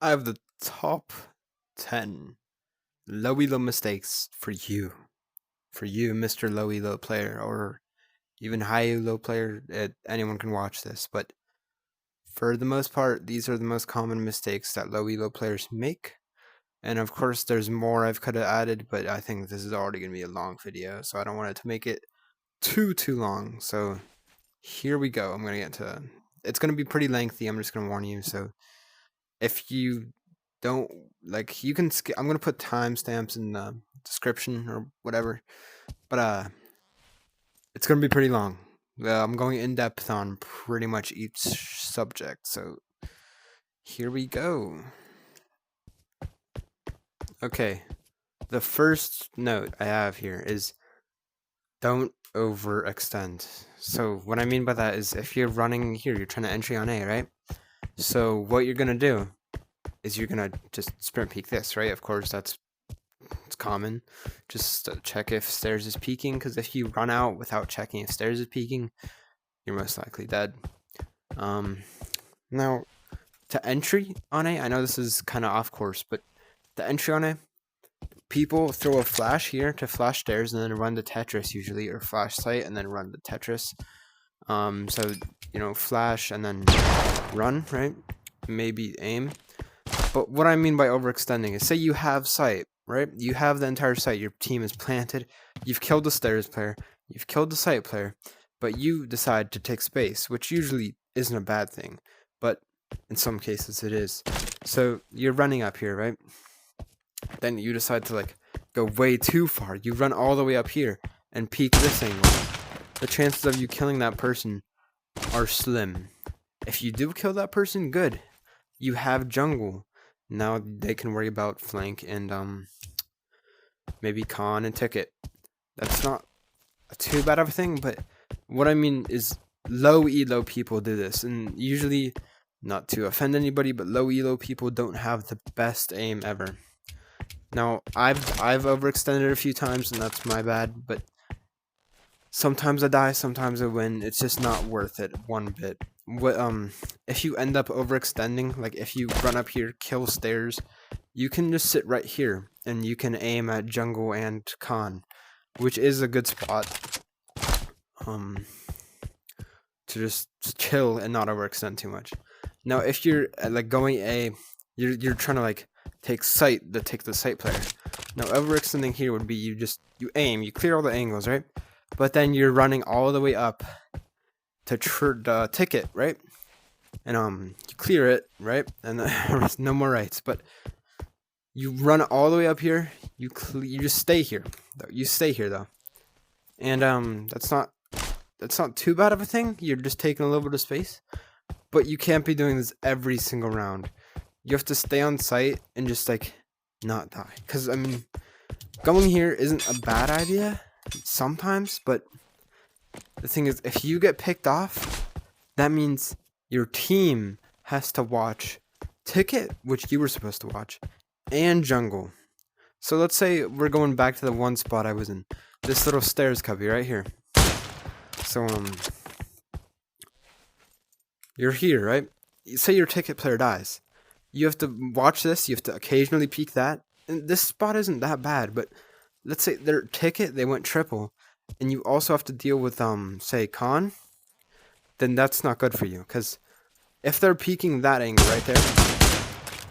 I have the top 10 low elo mistakes for you. For you, Mr. Low elo player, or even high elo player. Anyone can watch this, but for the most part, these are the most common mistakes that low elo players make. And of course, there's more I could have added, but I think this is already going to be a long video, so I don't want it to make it too long. So here we go. I'm going to get into it's going to be pretty lengthy. I'm just going to warn you. So if you don't like, you can skip. I'm going to put timestamps in the description or whatever, but it's going to be pretty long. I'm going in depth on pretty much each subject. So here we go. Okay, the first note I have here is don't overextend. So what I mean by that is if you're running here, you're trying to entry on A, right? So what you're gonna do is you're gonna just sprint peek this, right? Of course, it's common. Just check if stairs is peeking, because if you run out without checking if stairs is peeking, you're most likely dead. Now, to entry on A, I know this is kind of off course, but the entry on A, people throw a flash here to flash stairs and then run the Tetris usually, or flash site and then run the Tetris. So, you know, flash and then run, right? Maybe aim. But what I mean by overextending is, say you have site, right? You have the entire site, your team is planted, you've killed the stairs player, you've killed the site player, but you decide to take space, which usually isn't a bad thing, but in some cases it is. So you're running up here, right? Then you decide to like go way too far. You run all the way up here and peek this angle. The chances of you killing that person are slim. If you do kill that person, good. You have jungle. Now they can worry about flank and maybe con and ticket. That's not too bad of a thing, but what I mean is low elo people do this, and usually, not to offend anybody, but low elo people don't have the best aim ever. Now, I've overextended a few times, and that's my bad, but sometimes I die, sometimes I win. It's just not worth it one bit. If you end up overextending, like if you run up here, kill stairs, you can just sit right here, and you can aim at jungle and con, which is a good spot to just chill and not overextend too much. Now, if you're like going A, you're trying to like take the site player. Now, overextending here would be you aim, you clear all the angles, right? But then you're running all the way up to ticket, right? And you clear it, right? And no more rights, but you run all the way up here. You just stay here. You stay here though, and that's not too bad of a thing. You're just taking a little bit of space, but you can't be doing this every single round. You have to stay on site and just like not die. Because I mean, going here isn't a bad idea sometimes, but the thing is, if you get picked off, that means your team has to watch ticket, which you were supposed to watch, and jungle. So let's say we're going back to the one spot I was in, this little stairs cubby right here. So you're here, right? Say your ticket player dies. You have to watch this, you have to occasionally peek that. And this spot isn't that bad, but let's say their ticket, they went triple, and you also have to deal with, say, con, then that's not good for you. Because if they're peeking that angle right there,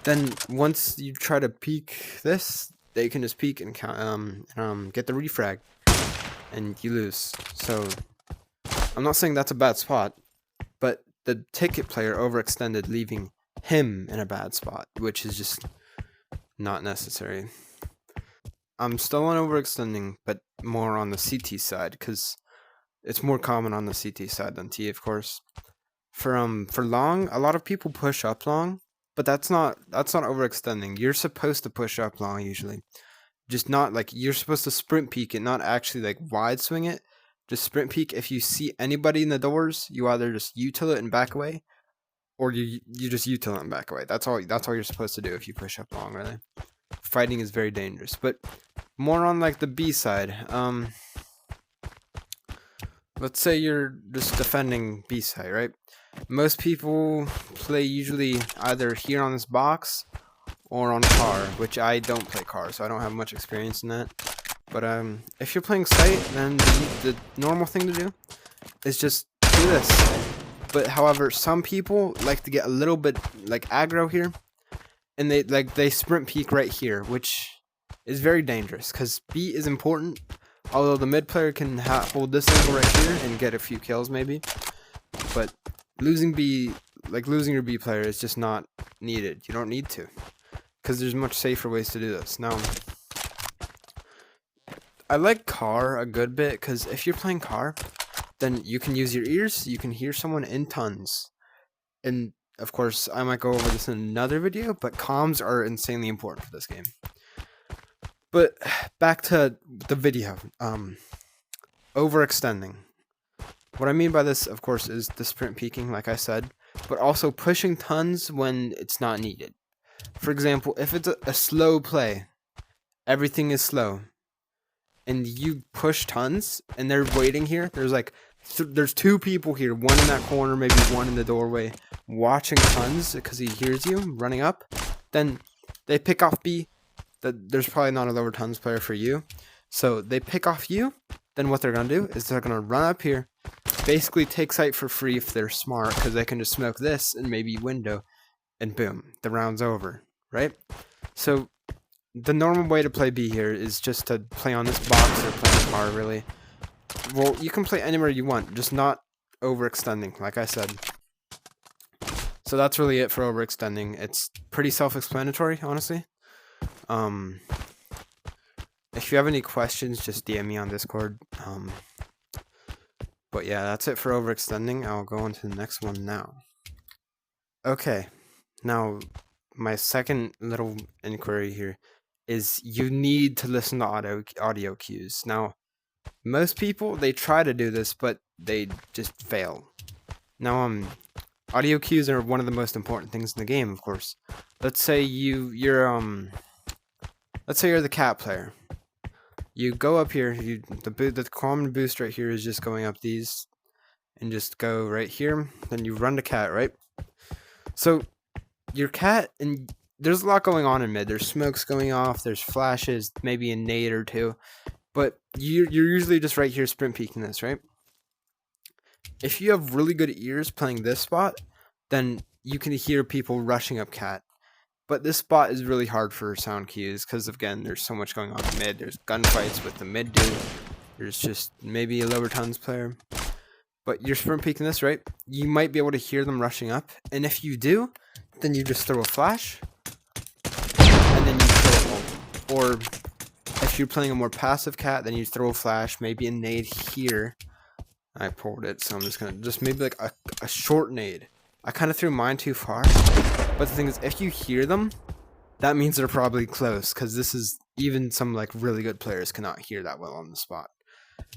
then once you try to peek this, they can just peek and get the refrag, and you lose. So I'm not saying that's a bad spot, but the ticket player overextended, leaving him in a bad spot, which is just not necessary. I'm still on overextending, but more on the CT side, because it's more common on the CT side than T, of course. For long, a lot of people push up long, but that's not overextending. You're supposed to push up long usually, just not like you're supposed to sprint peek it, not actually like wide swing it. Just sprint peek. If you see anybody in the doors, you either just util it and back away, or you just util it and back away. That's all you're supposed to do if you push up long, really. Fighting is very dangerous. But more on like the B side. Let's say you're just defending B side, right? Most people play usually either here on this box or on car, which I don't play car, so I don't have much experience in that. But if you're playing sight, then the normal thing to do is just do this. But however, some people like to get a little bit like aggro here, and they sprint peek right here, which is very dangerous because B is important. Although the mid player can hold this angle right here and get a few kills maybe, but losing your B player is just not needed. You don't need to, because there's much safer ways to do this. Now, I like car a good bit because if you're playing car, then you can use your ears, you can hear someone in tons. And of course, I might go over this in another video, but comms are insanely important for this game. But back to the video, overextending. What I mean by this, of course, is the sprint peeking, like I said, but also pushing tons when it's not needed. For example, if it's a slow play, everything is slow, and you push tons, and they're waiting here, there's like, there's two people here, one in that corner, maybe one in the doorway, watching tons because he hears you running up, then they pick off B. There's probably not a lower tons player for you, so they pick off you. Then what they're gonna do is they're gonna run up here, basically take sight for free if they're smart, because they can just smoke this and maybe window, and boom, the round's over, right? So the normal way to play B here is just to play on this box or play on the car, really. Well, you can play anywhere you want, just not overextending, like I said. So that's really it for overextending. It's pretty self-explanatory, honestly. If you have any questions, just DM me on Discord. But yeah, that's it for overextending. I'll go on to the next one now. Okay, now my second little inquiry here is you need to listen to audio cues. Now, most people, they try to do this, but they just fail. Now, audio cues are one of the most important things in the game, of course. Let's say let's say you're the cat player. You go up here, the common boost right here is just going up these, and just go right here, then you run the cat, right? So, your cat, and there's a lot going on in mid. There's smokes going off, there's flashes, maybe a nade or two, but you're usually just right here sprint peeking this, right? If you have really good ears playing this spot, then you can hear people rushing up cat. But this spot is really hard for sound cues because, again, there's so much going on in mid. There's gunfights with the mid dude. There's just maybe a lower tons player. But you're sprint peeking this, right? You might be able to hear them rushing up. And if you do, then you just throw a flash. And then you throw a ult. Or if you're playing a more passive cat, then you throw a flash, maybe a nade here. I pulled it, so I'm just going to maybe like a short nade. I kind of threw mine too far. But the thing is, if you hear them, that means they're probably close, because this is, even some like really good players cannot hear that well on the spot.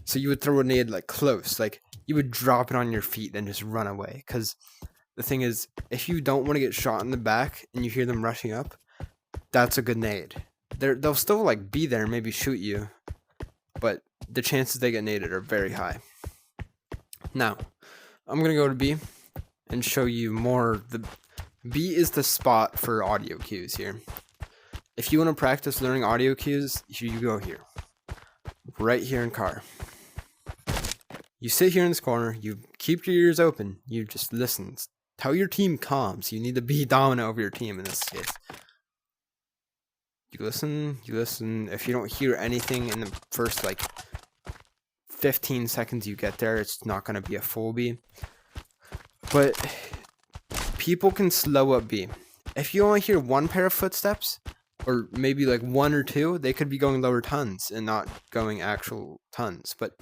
So you would throw a nade like close, like you would drop it on your feet and just run away. Because the thing is, if you don't want to get shot in the back and you hear them rushing up, that's a good nade. They'll still like be there, maybe shoot you, but the chances they get naded are very high. Now, I'm gonna go to B and show you more. B is the spot for audio cues here. If you want to practice learning audio cues, you go here. Right here in car. You sit here in this corner, you keep your ears open, you just listen. Tell your team comms. You need to be dominant over your team in this case. You listen. If you don't hear anything in the first like 15 seconds you get there, it's not going to be a full B. But people can slow up B. If you only hear one pair of footsteps, or maybe like one or two, they could be going lower tons and not going actual tons. But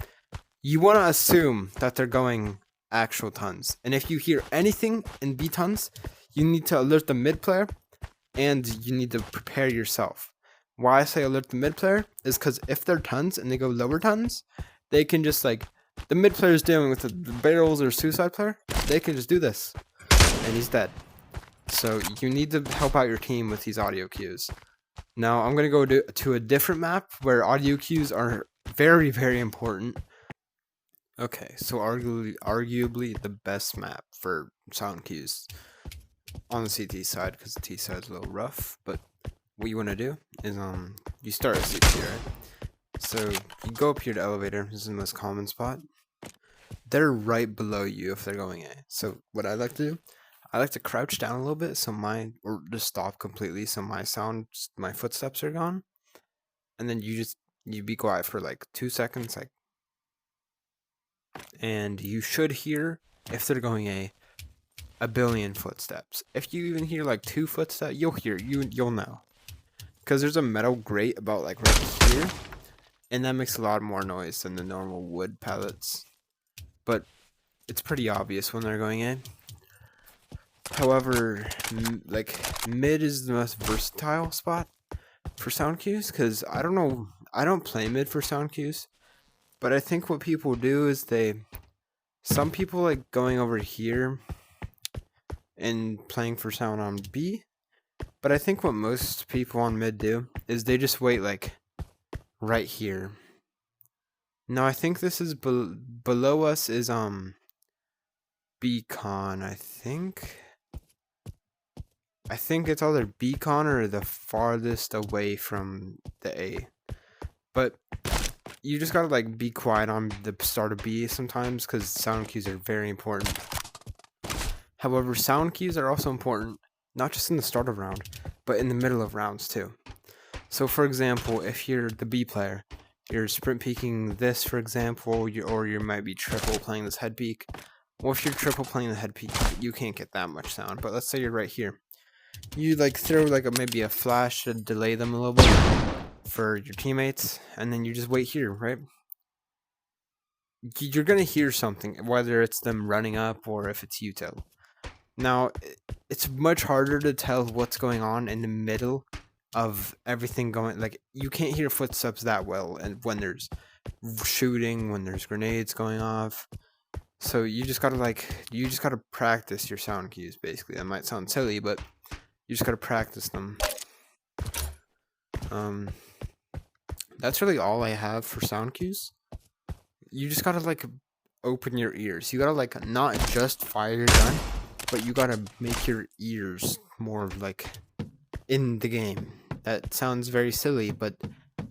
you want to assume that they're going actual tons. And if you hear anything in B tons, you need to alert the mid player, and you need to prepare yourself. Why I say alert the mid player is because if they're tons and they go lower tons, they can just like, the mid player is dealing with the barrels or suicide player, they can just do this, and he's dead. So you need to help out your team with these audio cues. Now I'm going to go to a different map where audio cues are very, very important. Okay, so arguably the best map for sound cues on the CT side, because the T side is a little rough, but what you want to do is you start a seat here, right? So you go up here to elevator. This is the most common spot. They're right below you if they're going A. So what I like to do, I like to crouch down a little bit or just stop completely so my footsteps are gone. And then you be quiet for like 2 seconds, like, and you should hear, if they're going a billion footsteps. If you even hear like 2 footsteps, you'll know. Because there's a metal grate about like right here, and that makes a lot more noise than the normal wood pallets. But it's pretty obvious when they're going in. However, like mid is the most versatile spot for sound cues, because I don't play mid for sound cues, but I think what people do is some people like going over here and playing for sound on B, but I think what most people on mid do is they just wait like right here. Now I think this is below us is B-con, I think it's either B-con or the farthest away from the A. But you just gotta like be quiet on the start of B sometimes, because sound cues are very important. However, sound cues are also important, not just in the start of round, but in the middle of rounds too. So for example, if you're the B player, you're sprint peeking this, for example, or you might be triple playing this head peek. Well, if you're triple playing the head peek, you can't get that much sound. But let's say you're right here. You like throw like maybe a flash to delay them a little bit for your teammates, and then you just wait here, right? You're gonna hear something, whether it's them running up or if it's you too. Now, it's much harder to tell what's going on in the middle of everything going. Like, you can't hear footsteps that well, and when there's shooting, when there's grenades going off. So you just gotta practice your sound cues. Basically, that might sound silly, but you just gotta practice them. That's really all I have for sound cues. You just gotta like open your ears. You gotta like not just fire your gun, but you gotta make your ears more like in the game. That sounds very silly, but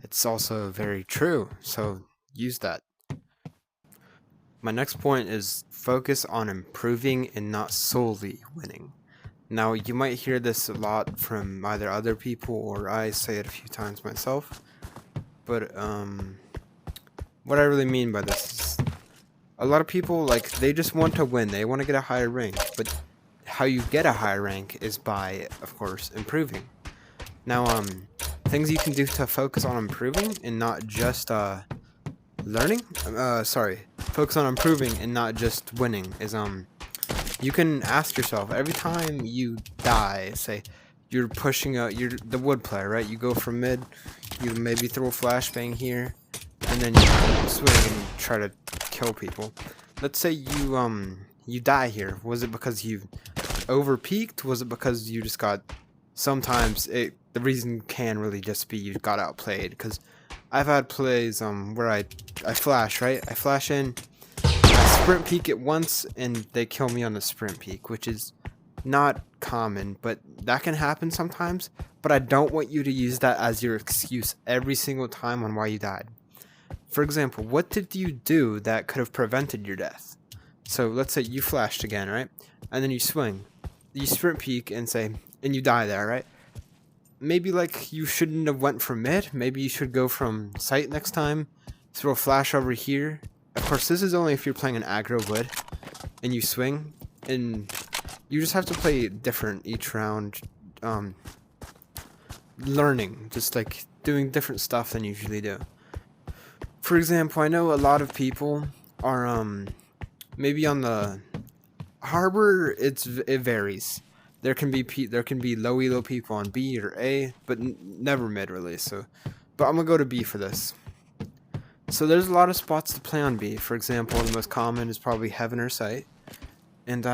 it's also very true. So use that. My next point is focus on improving and not solely winning. Now, you might hear this a lot from either other people or I say it a few times myself. But what I really mean by this is a lot of people, like, they just want to win. They want to get a higher rank. But how you get a higher rank is by, of course, improving. Now, things you can do to focus on improving and not just focus on improving and not just winning is you can ask yourself every time you die, say you're pushing out, you're the wood player, right? You go from mid, you maybe throw a flashbang here, and then you swing and try to kill people. Let's say you die here. Was it because you over peaked? Was it because you just got, sometimes the reason can really just be you got outplayed? Because I've had plays where I flash, right? I flash in, I sprint peek it once, and they kill me on the sprint peek, which is not common, but that can happen sometimes. But I don't want you to use that as your excuse every single time on why you died. For example, what did you do that could have prevented your death? So let's say you flashed again, right? And then you swing, you sprint peek and you die there, right? Maybe like you shouldn't have went from mid. Maybe you should go from sight next time. Throw a flash over here. Of course, this is only if you're playing an aggro wood and you swing, and you just have to play different each round. Learning, just like doing different stuff than you usually do. For example, I know a lot of people are maybe on the harbor. It varies. There can be low elo people on B or A, but never mid really. So, but I'm gonna go to B for this. So there's a lot of spots to play on B. For example, the most common is probably heaven or sight. And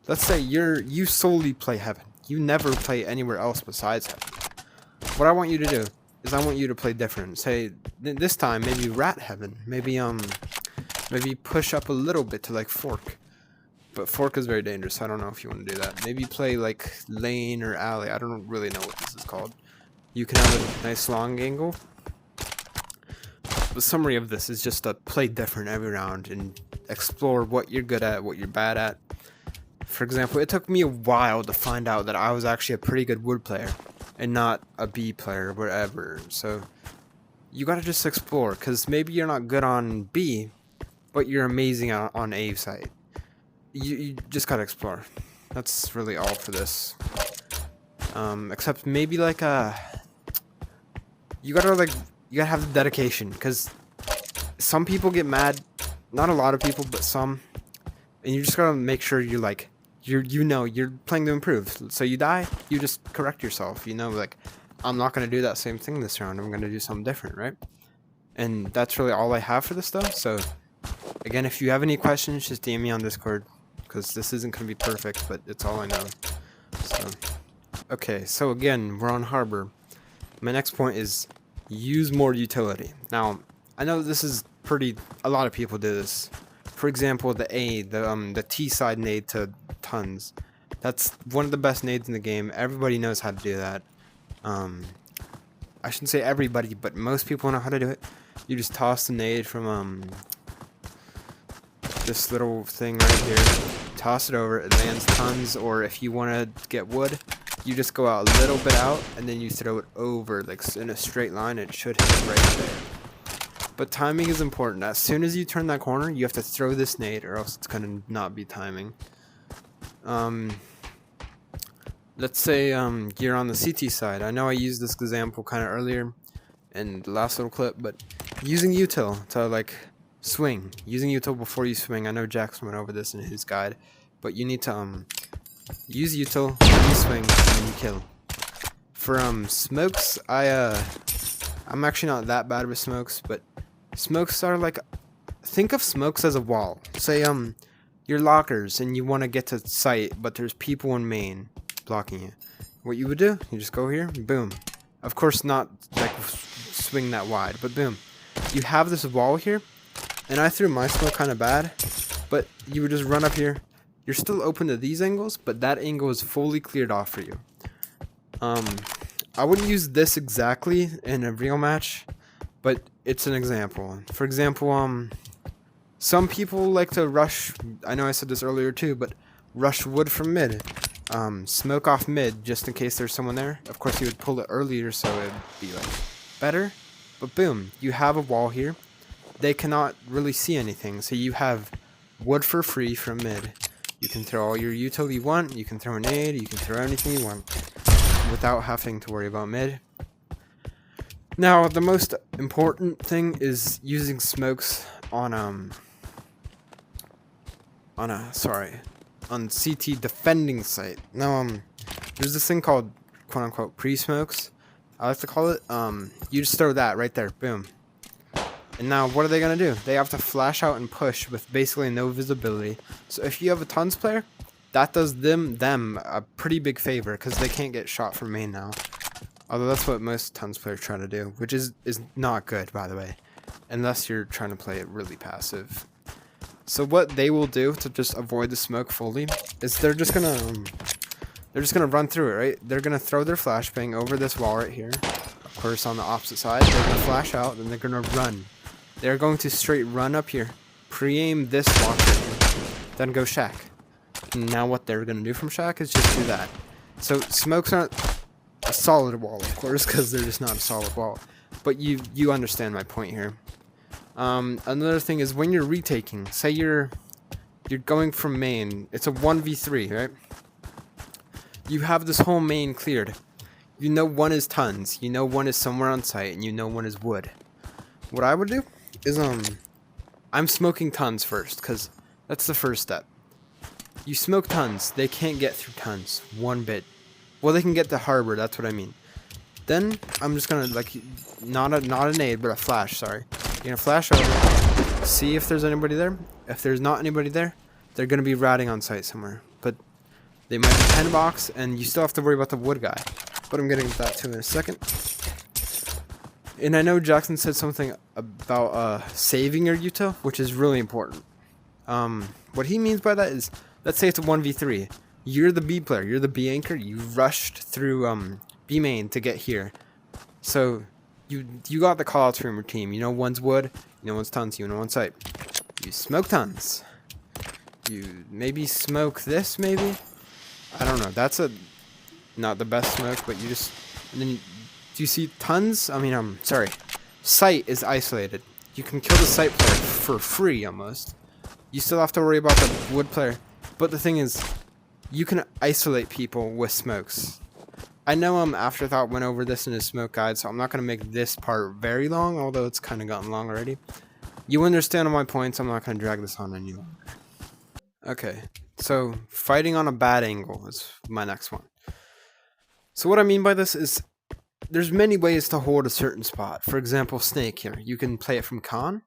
let's say you solely play heaven. You never play anywhere else besides heaven. What I want you to do is I want you to play different. Say this time maybe rat heaven. Maybe push up a little bit to like fork. But fork is very dangerous. I don't know if you want to do that. Maybe play like lane or alley. I don't really know what this is called. You can have a nice long angle. The summary of this is just to play different every round and explore what you're good at, what you're bad at. For example, it took me a while to find out that I was actually a pretty good wood player and not a B player or whatever. So you gotta just explore, because maybe you're not good on B, but you're amazing on A side. You just gotta explore. That's really all for this. Except maybe like you gotta have the dedication, because some people get mad, not a lot of people, but some, and you just gotta make sure you're like you're playing to improve. So you die, you just correct yourself. Like, I'm not gonna do that same thing this round. I'm gonna do something different, right? And that's really all I have for this stuff. So again, if you have any questions, just DM me on Discord, because this isn't gonna be perfect, but it's all I know. So okay, so again, we're on harbor. My next point is use more utility. Now, I know this is a lot of people do this. For example, the T side nade to tons. That's one of the best nades in the game. Everybody knows how to do that. I shouldn't say everybody, but most people know how to do it. You just toss the nade from this little thing right here. Toss it over, it lands tons, or if you want to get wood, you just go out a little bit out, and then you throw it over, like in a straight line. It should hit right there. But timing is important. As soon as you turn that corner, you have to throw this nade, or else it's gonna not be timing. Let's say you're on the CT side. I know I used this example kind of earlier in the last little clip, but using util to like swing, using util before you swing. I know Jackson went over this in his guide, but you need to use util when you swing and then you kill. For smokes, I'm actually not that bad with smokes, but smokes are like, think of smokes as a wall. Say your lockers and you want to get to site, but there's people in main blocking you. What you would do, you just go here, boom. Of course not like swing that wide, but boom. You have this wall here, and I threw my smoke kind of bad, but you would just run up here. You're still open to these angles, but that angle is fully cleared off for you. I wouldn't use this exactly in a real match, but it's an example. For example, some people like to rush, I know I said this earlier too, but rush wood from mid. Smoke off mid just in case there's someone there. Of course you would pull it earlier so it'd be like better. But boom, you have a wall here. They cannot really see anything, so you have wood for free from mid. You can throw all your util you want, you can throw a nade, you can throw anything you want without having to worry about mid. Now, the most important thing is using smokes on CT defending site. Now, there's this thing called quote unquote pre-smokes, I like to call it. You just throw that right there, boom. And now what are they gonna do? They have to flash out and push with basically no visibility. So if you have a tons player, that does them a pretty big favor, because they can't get shot from main now. Although that's what most tons players try to do, which is not good, by the way, unless you're trying to play it really passive. So what they will do to just avoid the smoke fully is they're just gonna run through it, right? They're gonna throw their flashbang over this wall right here. Of course, on the opposite side, they're gonna flash out, then they're gonna run. They're going to straight run up here, pre-aim this block right here, then go shack. Now what they're gonna do from shack is just do that. So smokes aren't a solid wall, of course, because they're just not a solid wall. But you understand my point here. Another thing is when you're retaking, say you're going from main, it's a 1v3, right? You have this whole main cleared. You know one is tons, you know one is somewhere on site, and you know one is wood. What I would do is I'm smoking tons first, because that's the first step. You smoke tons, they can't get through tons one bit. Well, they can get to harbor, that's what I mean. Then I'm just gonna, like, not a nade, but a flash, sorry. You're gonna flash over, see if there's anybody there. If there's not anybody there, they're gonna be ratting on site somewhere. But they might be 10 box, and you still have to worry about the wood guy. But I'm getting to that too in a second. And I know Jackson said something about saving your util, which is really important. What he means by that is let's say it's a 1v3. You're the B player, you're the B anchor, you rushed through B main to get here. So you got the callouts from your team. You know one's wood, you know one's tons, you know one's site. You smoke tons. You maybe smoke this, maybe? I don't know. That's not the best smoke, but you just... And then do you see tons? I mean, sorry. Site is isolated. You can kill the site player for free, almost. You still have to worry about the wood player. But the thing is, you can isolate people with smokes. I know Afterthought went over this in his smoke guide, so I'm not going to make this part very long, although it's kind of gotten long already. You understand all my points, I'm not going to drag this on any longer. Okay, so fighting on a bad angle is my next one. So what I mean by this is, there's many ways to hold a certain spot. For example, snake here. You can play it from con,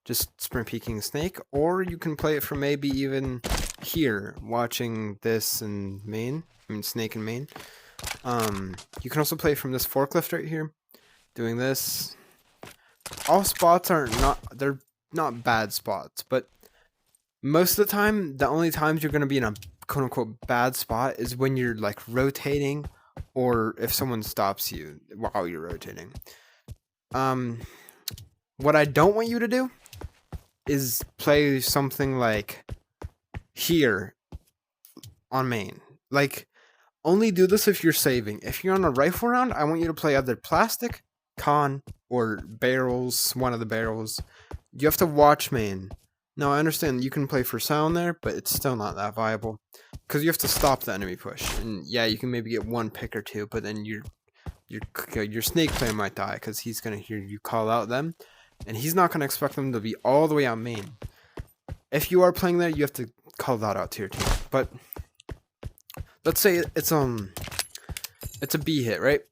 just sprint peeking snake, or you can play it from maybe even here, watching this in main. I mean snake in main. You can also play from this forklift right here, doing this. All spots are they're not bad spots, but most of the time, the only times you're going to be in a quote-unquote bad spot is when you're like rotating, or if someone stops you while you're rotating. What I don't want you to do is play something like here on main. Like, only do this if you're saving. If you're on a rifle round, I want you to play either plastic, con, or barrels, one of the barrels. You have to watch main. Now, I understand you can play for sound there, but it's still not that viable. Because you have to stop the enemy push. And yeah, you can maybe get one pick or two, but then your snake player might die because he's going to hear you call out them. And he's not going to expect them to be all the way out main. If you are playing there, you have to call that out to your team. But let's say it's a B hit, right?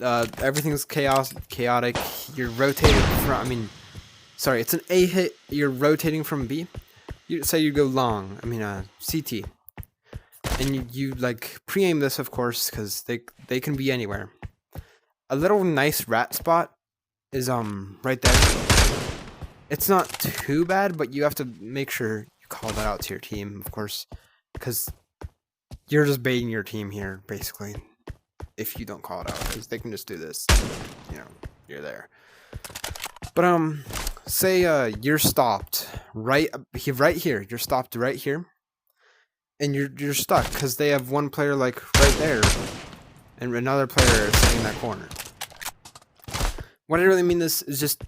Everything's chaotic. You're rotating from, sorry, it's an A hit. You're rotating from B. You say you go long. CT, and you like pre-aim this, of course, because they can be anywhere. A little nice rat spot is right there. It's not too bad, but you have to make sure you call that out to your team, of course, because you're just baiting your team here, basically. If you don't call it out, because they can just do this. You're there. But say you're stopped right here. You're stopped right here, and you're stuck because they have one player like right there, and another player is sitting in that corner. What I really mean is just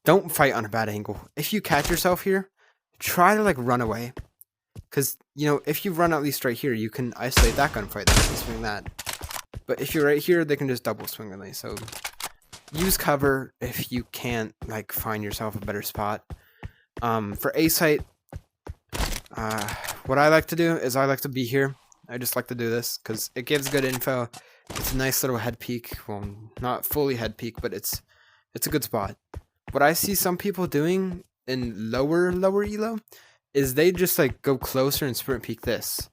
don't fight on a bad angle. If you catch yourself here, try to like run away, because if you run at least right here, you can isolate that gunfight. They can swing that. But if you're right here, they can just double swing at least. So use cover if you can't like find yourself a better spot. For A site, what I like to do is I like to be here. I just like to do this because it gives good info. It's a nice little head peek. Well, not fully head peek, but it's a good spot. What I see some people doing in lower elo is they just like go closer and sprint peek this,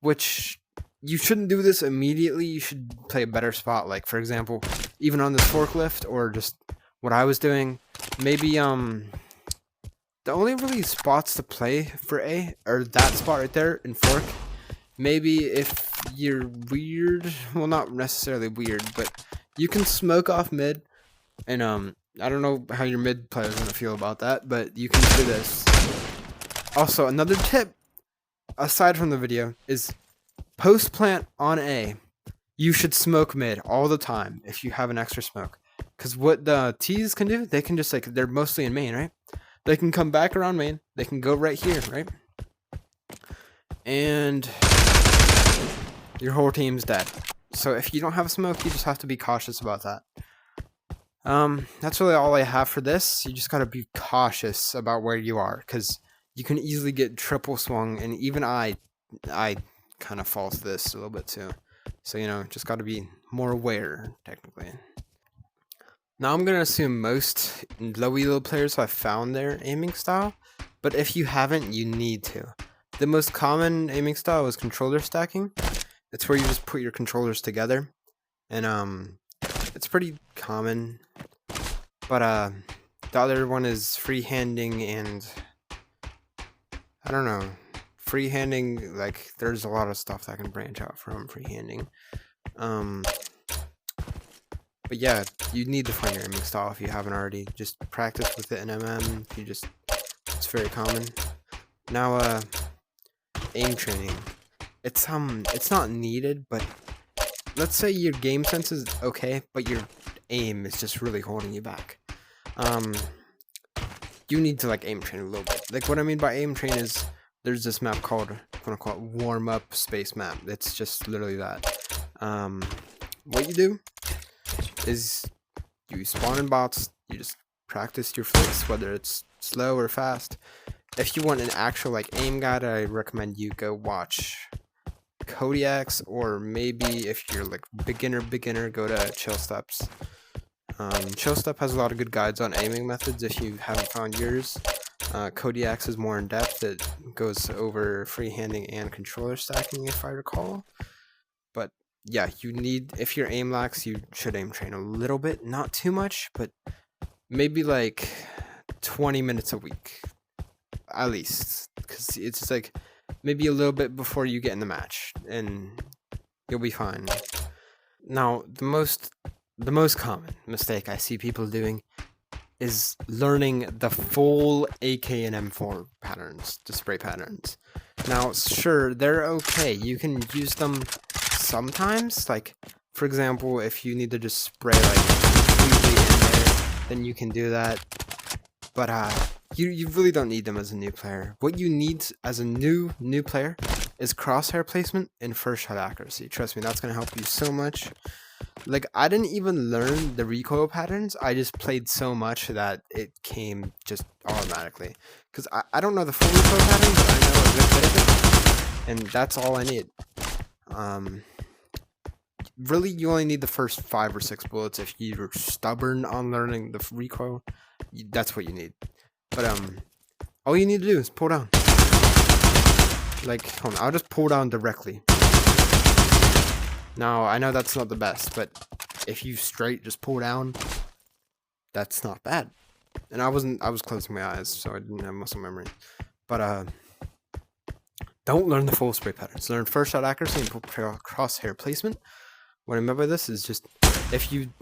which you shouldn't do this immediately. You should play a better spot, like for example, even on this forklift, or just what I was doing. Maybe the only really spots to play for A are that spot right there in fork. Maybe if you're weird, well, not necessarily weird, but you can smoke off mid, and I don't know how your mid player is gonna feel about that, but you can do this. Also, another tip aside from the video is post plant on A. You should smoke mid all the time if you have an extra smoke, because what the T's can do, they can just like, they're mostly in main, right? They can come back around main. They can go right here, right? And your whole team's dead. So if you don't have a smoke, you just have to be cautious about that. That's really all I have for this. You just gotta be cautious about where you are, because you can easily get triple swung, and even I kind of fall to this a little bit too. So, just gotta be more aware, technically. Now I'm gonna assume most low elo players have found their aiming style, but if you haven't, you need to. The most common aiming style is controller stacking. It's where you just put your controllers together, and it's pretty common. But the other one is freehanding, and I don't know. freehanding, like there's a lot of stuff that can branch out from freehanding. But yeah, you need to find your aiming style if you haven't already. Just practice with it in MM. It's very common. Now, aim training. It's not needed, but let's say your game sense is okay, but your aim is just really holding you back. You need to like aim train a little bit. Like what I mean by aim train is there's this map called warm up space map. It's just literally that. What you do is you spawn in bots, you just practice your flicks, whether it's slow or fast. If you want an actual like aim guide, I recommend you go watch Kodiak's, or maybe if you're like beginner, go to Chill Steps. Chill Step has a lot of good guides on aiming methods if you haven't found yours. Kodiak's is more in depth. It goes over freehanding and controller stacking, if I recall. But yeah, if your aim lacks, you should aim train a little bit, not too much, but maybe like 20 minutes a week, at least, because it's just like maybe a little bit before you get in the match, and you'll be fine. Now, the most common mistake I see people doing is learning the full AK and M4 patterns, the spray patterns. Now, sure, they're okay. You can use them sometimes. Like, for example, if you need to just spray like completely in there, then you can do that. But you really don't need them as a new player. What you need as a new player is crosshair placement and first shot accuracy. Trust me, that's gonna help you so much. Like, I didn't even learn the recoil patterns. I just played so much that it came just automatically. Because I don't know the full recoil pattern, but I know a good bit of it. And that's all I need. Really, you only need the first 5 or 6 bullets. If you're stubborn on learning the recoil, that's what you need. But all you need to do is pull down. Like, hold on, I'll just pull down directly. Now, I know that's not the best, but if you straight just pull down, that's not bad. And I was closing my eyes, so I didn't have muscle memory. But don't learn the full spray patterns. Learn first shot accuracy and crosshair placement. What I mean by this is just if you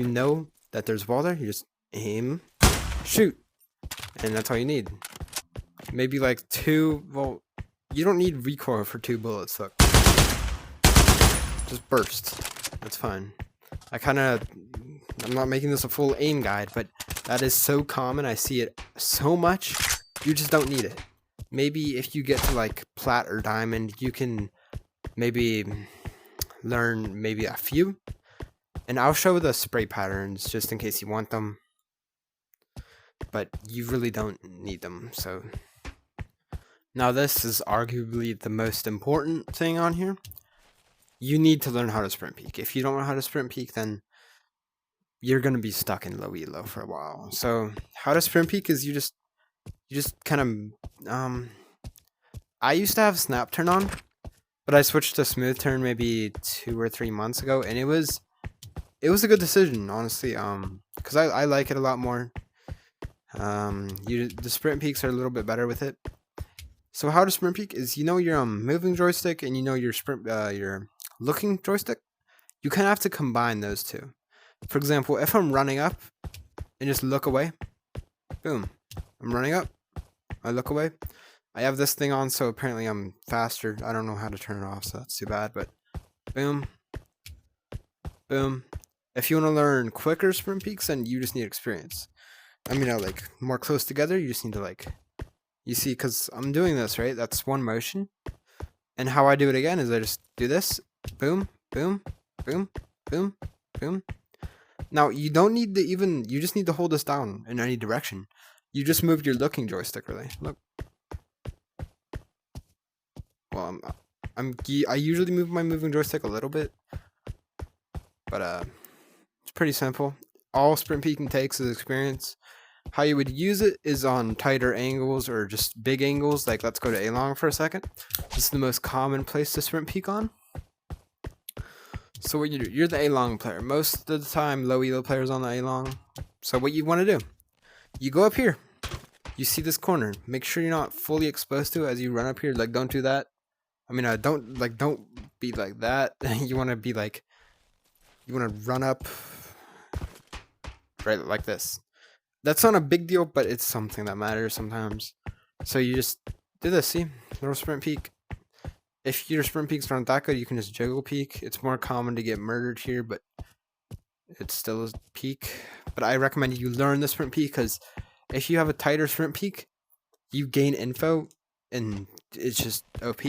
know that there's wall there, you just aim, shoot, and that's all you need. Maybe like 2. Well, you don't need recoil for 2 bullets. Look, just burst. That's fine. I'm not making this a full aim guide, but that is so common. I see it so much. You just don't need it. Maybe if you get to like plat or diamond, you can maybe learn maybe a few, and I'll show the spray patterns just in case you want them, but you really don't need them. So now this is arguably the most important thing on here. You need to learn how to sprint peek. If you don't know how to sprint peek, then you're gonna be stuck in low elo for a while. So how to sprint peek is you just kind of I used to have snap turn on, but I switched to smooth turn maybe 2 or 3 months ago, and it was a good decision, honestly. Because I like it a lot more. The sprint peeks are a little bit better with it. So how to sprint peek is, you know, your moving joystick and you know your your looking joystick. You kind of have to combine those two. For example, if I'm running up and just look away, boom, I'm running up, I look away. I have this thing on, so apparently I'm faster. I don't know how to turn it off, so that's too bad, but boom, boom. If you want to learn quicker sprint peeks, then you just need experience. I mean, like, more close together, you just need to, like, you see, because I'm doing this, right? That's one motion. And how I do it again is I just do this, boom, boom, boom, boom, boom. Now, you don't need to you just need to hold this down in any direction. You just move your looking joystick, really. Look. Well, I usually move my moving joystick a little bit, but it's pretty simple. All sprint peeking takes is experience. How you would use it is on tighter angles or just big angles. Like, let's go to A-long for a second. This is the most common place to sprint peek on. So what you do, you're the A-long player. Most of the time, low elo players on the A-long. So what you want to do, you go up here, you see this corner. Make sure you're not fully exposed to it as you run up here. Like, don't do that. I mean, don't be like that. You want to be like, you want to run up right like this. That's not a big deal, but it's something that matters sometimes. So you just do this. See, little sprint peek. If your sprint peeks aren't that good, you can just jiggle peek. It's more common to get murdered here, but it's still a peek. But I recommend you learn the sprint peek, because if you have a tighter sprint peek, you gain info, and it's just OP.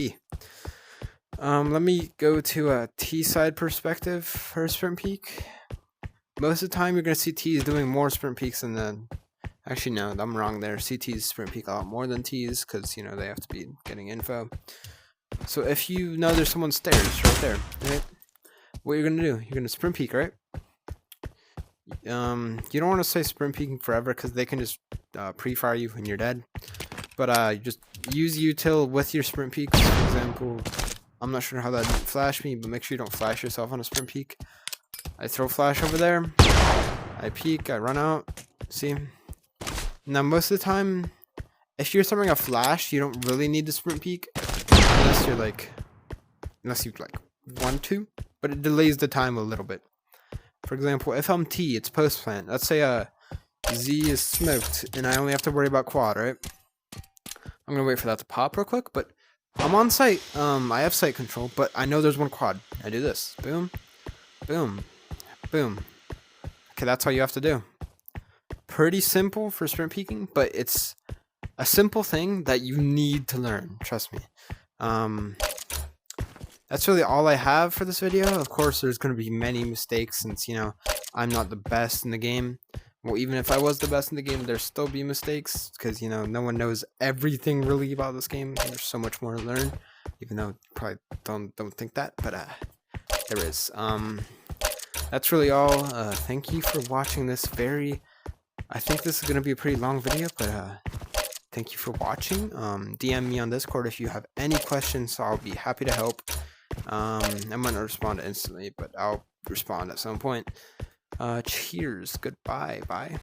Let me go to a T side perspective for a sprint peek. Most of the time, you're going to see T's doing more sprint peeks than the... Actually, no, I'm wrong there. CT's sprint peek a lot more than T's, because, you know, they have to be getting info. So if you know there's someone's stairs right there, right? What you're going to do, you're going to sprint peek, right? You don't want to say sprint peeking forever, because they can just pre-fire you when you're dead. But you just use util with your sprint peeks. For example, I'm not sure how that flashed me, but make sure you don't flash yourself on a sprint peek. I throw flash over there. I peek. I run out. See? Now, most of the time, if you're throwing a flash, you don't really need the sprint peek, unless you want to. But it delays the time a little bit. For example, if I'm T, it's post plant. Let's say Z is smoked, and I only have to worry about quad, right? I'm gonna wait for that to pop real quick, but I'm on site. I have site control, but I know there's one quad. I do this. Boom, boom, boom. Okay, that's all you have to do. Pretty simple for sprint peeking, but it's a simple thing that you need to learn. Trust me. That's really all I have for this video. Of course, there's going to be many mistakes, since, you know, I'm not the best in the game. Well, even if I was the best in the game, there'd still be mistakes, because, you know, no one knows everything really about this game. There's so much more to learn, even though you probably don't think that, but there is. That's really all. Thank you for watching this I think this is going to be a pretty long video, but thank you for watching. DM me on Discord if you have any questions, so I'll be happy to help. I might not respond instantly, but I'll respond at some point. Cheers. Goodbye. Bye.